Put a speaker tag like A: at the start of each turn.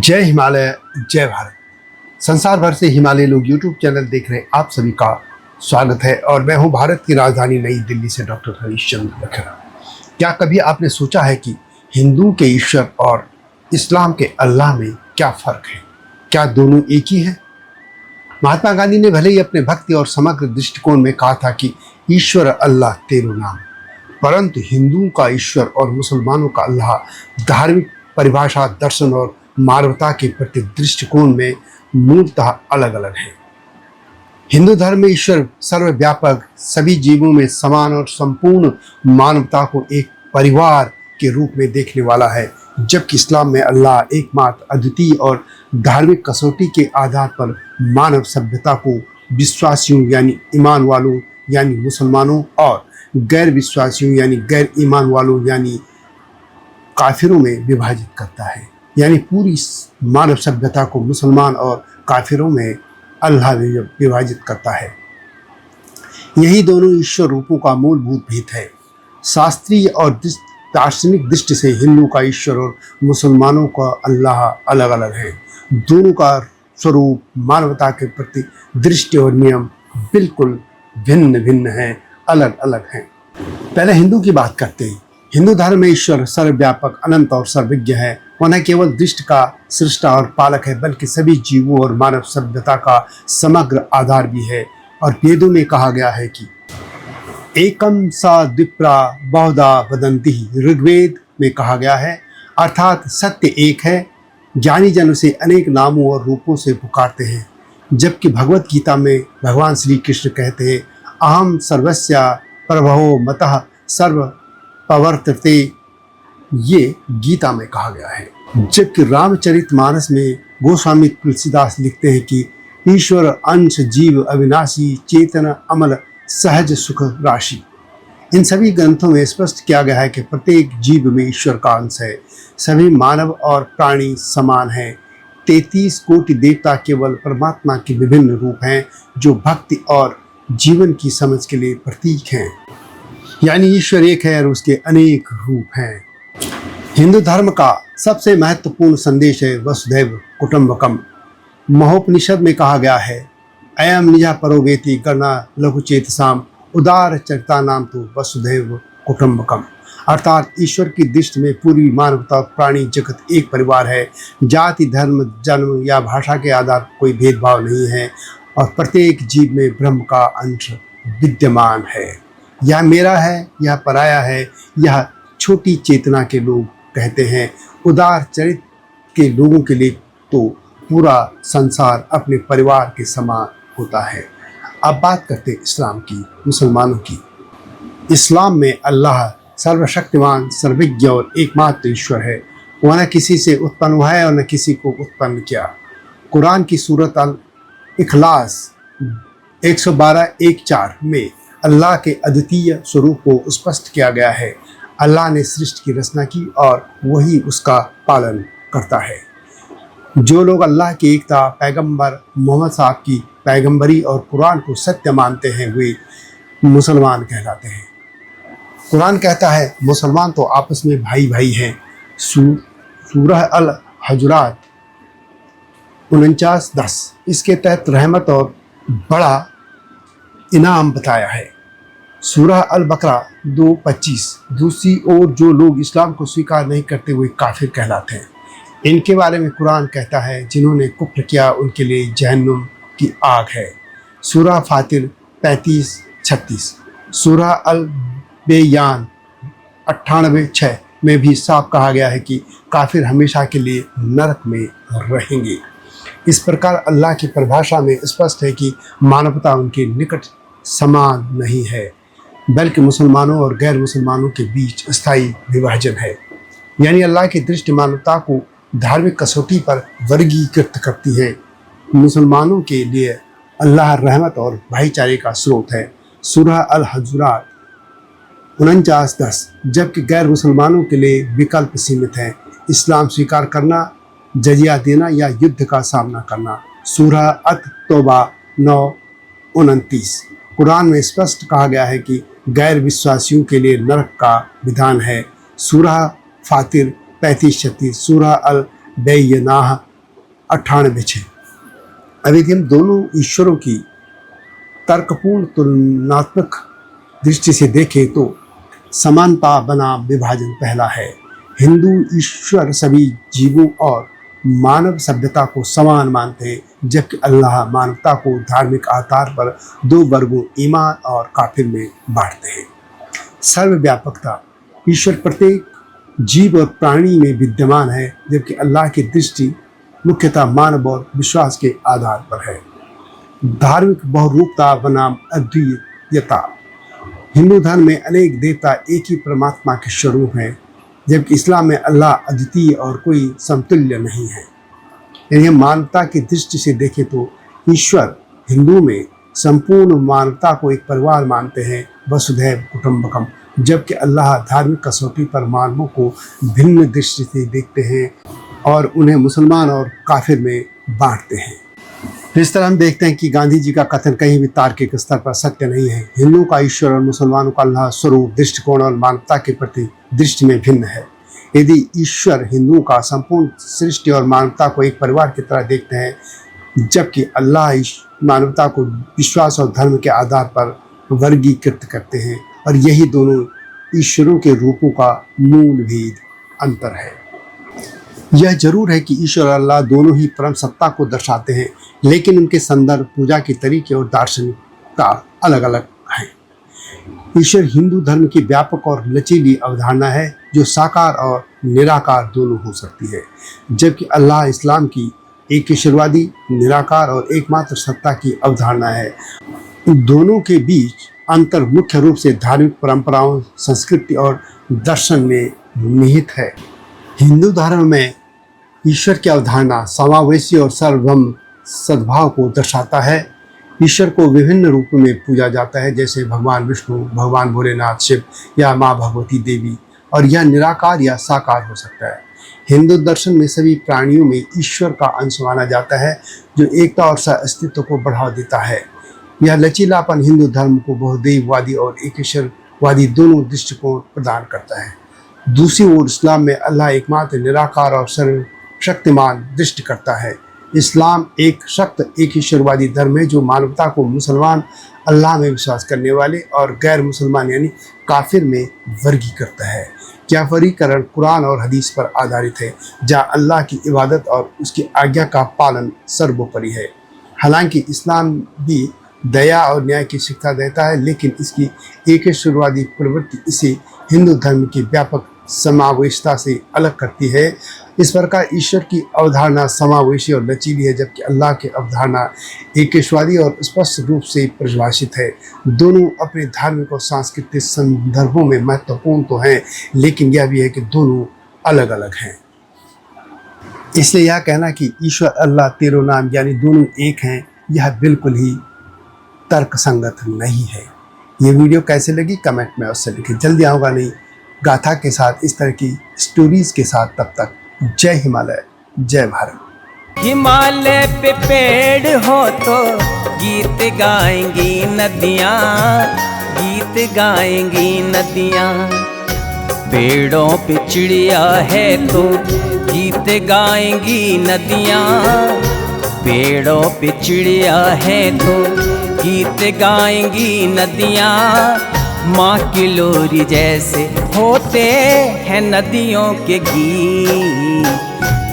A: जय हिमालय, जय भारत। संसार भर से हिमालय लोग यूट्यूब चैनल देख रहे आप सभी का स्वागत है और मैं हूं भारत की राजधानी नई दिल्ली से डॉक्टर हरीशचंद्र लखेड़ा। क्या कभी आपने सोचा है कि हिंदू के ईश्वर और इस्लाम के अल्लाह में क्या फ़र्क है? क्या दोनों एक ही हैं? महात्मा गांधी ने भले ही अपने भक्ति और समग्र दृष्टिकोण में कहा था कि ईश्वर अल्लाह तेरो नाम, परंतु हिंदुओं का ईश्वर और मुसलमानों का अल्लाह धार्मिक परिभाषा, दर्शन और मानवता के प्रति दृष्टिकोण में मूलतः अलग अलग है। हिंदू धर्म में ईश्वर सर्वव्यापक, सभी जीवों में समान और संपूर्ण मानवता को एक परिवार के रूप में देखने वाला है, जबकि इस्लाम में अल्लाह एकमात्र, अद्वितीय और धार्मिक कसौटी के आधार पर मानव सभ्यता को विश्वासियों यानी ईमान वालों यानी मुसलमानों और गैर विश्वासियों यानी गैर ईमान वालों यानी काफिरों में विभाजित करता है। यानी पूरी मानव सभ्यता को मुसलमान और काफिरों में अल्लाह विभाजित करता है। यही दोनों ईश्वर रूपों का मूलभूत भेद है। शास्त्रीय और दार्शनिक दृष्टि से हिंदू का ईश्वर और मुसलमानों का अल्लाह अलग अलग है। दोनों का स्वरूप, मानवता के प्रति दृष्टि और नियम बिल्कुल भिन्न भिन्न हैं, अलग अलग हैं। पहले हिंदू की बात करते हैं। हिंदू धर्म में ईश्वर सर्वव्यापक, अनंत और सर्वज्ञ है। वह न केवल दृष्टि का सृष्टा और पालक है, बल्कि सभी जीवों और मानव सभ्यता का समग्र आधार भी है। और वेदों में कहा गया है कि एकम सा द्विप्रा बहुधा वदन्ति, ऋग्वेद में कहा गया है, अर्थात सत्य एक है, ज्ञानी जन उसे अनेक नामों और रूपों से पुकारते हैं। जबकि भगवत गीता में भगवान श्री कृष्ण कहते हैं, अहम सर्वस्य प्रभवो मतः सर्व प्रवर्तते, ये गीता में कहा गया है। जबकि रामचरितमानस में गोस्वामी तुलसीदास लिखते हैं कि ईश्वर अंश जीव अविनाशी, चेतन अमल सहज सुख राशि। इन सभी ग्रंथों में स्पष्ट किया गया है कि प्रत्येक जीव में ईश्वर का अंश है। सभी मानव और प्राणी समान हैं। 33 कोटि देवता केवल परमात्मा के विभिन्न रूप हैं, जो भक्ति और जीवन की समझ के लिए प्रतीक हैं। यानी ईश्वर एक है और उसके अनेक रूप हैं। हिंदू धर्म का सबसे महत्वपूर्ण संदेश है वसुधैव कुटुंबकम। महोपनिषद में कहा गया है, अयम निजा परो वेति गणा लघुचेतसाम उदार चरिता नाम तो वसुधैव कुटुंबकम। अर्थात ईश्वर की दृष्टि में पूरी मानवता, प्राणी जगत एक परिवार है। जाति, धर्म, जन्म या भाषा के आधार पर कोई भेदभाव नहीं है और प्रत्येक जीव में ब्रह्म का अंश विद्यमान है। यह मेरा है, यह पराया है, यह छोटी चेतना के लोग कहते हैं। उदार चरित्र के लोगों के लिए तो पूरा संसार अपने परिवार के समान होता है। अब बात करते हैं इस्लाम की, मुसलमानों की। इस्लाम में अल्लाह सर्वशक्तिमान, सर्वज्ञ और एकमात्र ईश्वर है। वह न किसी से उत्पन्न हुआ है और न किसी को उत्पन्न किया। कुरान की सूरत अल इखलास 112:1-4 में अल्लाह के अद्वितीय स्वरूप को स्पष्ट किया गया है। अल्लाह ने सृष्टि की रचना की और वही उसका पालन करता है। जो लोग अल्लाह की एकता, पैगंबर मोहम्मद साहब की पैगंबरी और कुरान को सत्य मानते हैं, वे मुसलमान कहलाते हैं। कुरान कहता है, मुसलमान तो आपस में भाई भाई हैं। सूरह अल हुजुरात 49:10 इसके तहत रहमत और बड़ा इनाम बताया है। सूरह अल बकरा 2:25 दूसरी ओर जो लोग इस्लाम को स्वीकार नहीं करते वे काफिर कहलाते हैं। इनके बारे में कुरान कहता है, जिन्होंने कुफ्र किया उनके लिए जहन्नुम की आग है। सूरह फातिर 35-36 सूरह अल बेयान 98:6 में भी साफ कहा गया है कि काफिर हमेशा के लिए नरक में रहेंगे। इस प्रकार अल्लाह की परिभाषा में स्पष्ट है कि मानवता उनके निकट समान नहीं है, बल्कि मुसलमानों और गैर मुसलमानों के बीच स्थायी विभाजन है। यानी अल्लाह की दृष्टि मानवता को धार्मिक कसौटी पर वर्गीकृत करती है। मुसलमानों के लिए अल्लाह रहमत और भाईचारे का स्रोत है। सूरह अल हुजुरात 49:10 जबकि गैर मुसलमानों के लिए विकल्प सीमित हैं, इस्लाम स्वीकार करना, जजिया देना या युद्ध का सामना करना। सूरह अत तौबा 9:29 कुरान में स्पष्ट कहा गया है कि गैर विश्वासियों के लिए नरक का विधान है। सूरह फातिर 35-36 सूरह अल बैयनाह 98 अब यदि हम दोनों ईश्वरों की तर्कपूर्ण तुलनात्मक दृष्टि से देखें तो समानता बनाम विभाजन पहला है। हिंदू ईश्वर सभी जीवों और मानव सभ्यता को समान मानते हैं, जबकि अल्लाह मानवता को धार्मिक आधार पर दो वर्गों ईमान और काफिर में बांटते हैं। सर्वव्यापकता, ईश्वर प्रत्येक जीव और प्राणी में विद्यमान है, जबकि अल्लाह की दृष्टि मुख्यतः मानव और विश्वास के आधार पर है। धार्मिक बहुरूपता बनाम अद्वितीयता, हिंदू धर्म में अनेक देवता एक ही परमात्मा के स्वरूप हैं, जबकि इस्लाम में अल्लाह अद्वितीय और कोई समतुल्य नहीं है। यदि हम मानवता की दृष्टि से देखें तो ईश्वर हिंदू में संपूर्ण मानवता को एक परिवार मानते हैं, वसुधैव कुटुंबकम, जबकि अल्लाह धार्मिक कसौटी पर मानवों को भिन्न दृष्टि से देखते हैं और उन्हें मुसलमान और काफिर में बांटते हैं। इस तरह हम देखते हैं कि गांधी जी का कथन कहीं भी तार्किक स्तर पर सत्य नहीं है। हिंदुओं का ईश्वर और मुसलमानों का अल्लाह स्वरूप, दृष्टिकोण और मानवता के प्रति दृष्टि में भिन्न है। यदि ईश्वर हिंदुओं का संपूर्ण सृष्टि और मानवता को एक परिवार की तरह देखते हैं, जबकि अल्लाह मानवता को विश्वास और धर्म के आधार पर वर्गीकृत करते हैं, और यही दोनों ईश्वरों के रूपों का मूल भेद अंतर है। यह जरूर है कि ईश्वर और अल्लाह दोनों ही परम सत्ता को दर्शाते हैं, लेकिन उनके संदर्भ, पूजा के तरीके और दार्शनिकता अलग अलग हैं। ईश्वर हिंदू धर्म की व्यापक और लचीली अवधारणा है, जो साकार और निराकार दोनों हो सकती है, जबकि अल्लाह इस्लाम की एक ईश्वरवादी, निराकार और एकमात्र सत्ता की अवधारणा है। दोनों के बीच अंतर मुख्य रूप से धार्मिक परंपराओं, संस्कृति और दर्शन में निहित है। हिंदू धर्म में ईश्वर की अवधारणा समावेशी और सार्वभौम सद्भाव को दर्शाता है। ईश्वर को विभिन्न रूपों में पूजा जाता है, जैसे भगवान विष्णु, भगवान भोलेनाथ, शिव या माँ भगवती देवी, और यह निराकार या साकार हो सकता है। हिंदू दर्शन में सभी प्राणियों में ईश्वर का अंश माना जाता है, जो एकता और सह अस्तित्व को बढ़ावा देता है। यह लचीलापन हिंदू धर्म को बहुदेववादी और एक ईश्वरवादी दोनों दृष्टिकोण प्रदान करता है। दूसरी ओर इस्लाम में अल्लाह एकमात्र निराकार और सर्वशक्तिमान दृष्टि करता है। इस्लाम एक सख्त एक ईश्वरवादी धर्म है, जो मानवता को मुसलमान, अल्लाह में विश्वास करने वाले और गैर मुसलमान यानी काफिर में वर्गीकृत करता है। क्या वर्गीकरण कुरान और हदीस पर आधारित है, जहाँ अल्लाह की इबादत और उसकी आज्ञा का पालन सर्वोपरि है। हालांकि इस्लाम भी दया और न्याय की शिक्षा देता है, लेकिन इसकी एक ईश्वरवादी प्रवृत्ति इसे हिंदू धर्म की व्यापक समावेशिता से अलग करती है। इस प्रकार ईश्वर की अवधारणा समावेशी और लचीली है, जबकि अल्लाह की अवधारणा एकेश्वरवादी और स्पष्ट रूप से परिभाषित है। दोनों अपने धार्मिक और सांस्कृतिक संदर्भों में महत्वपूर्ण तो हैं, लेकिन यह भी है कि दोनों अलग अलग हैं। इसलिए यह कहना कि ईश्वर अल्लाह तेरो नाम यानी दोनों एक हैं, यह बिल्कुल ही तर्कसंगत नहीं है। ये वीडियो कैसे लगी कमेंट में अवश्य लिखें। जल्दी आऊँगा नई गाथा के साथ, इस तरह की स्टोरीज के साथ। तब तक जय हिमालय, जय भारत।
B: हिमालय पे पेड़ हो तो गीत गाएंगी नदियाँ, गीत गाएंगी नदियाँ। पेड़ों पे चिड़िया है तो गीत गाएंगी नदियाँ, पेड़ों पे चिड़िया है तो गीत गाएंगी नदियाँ। माँ की लोरी जैसे होते हैं नदियों के गीत।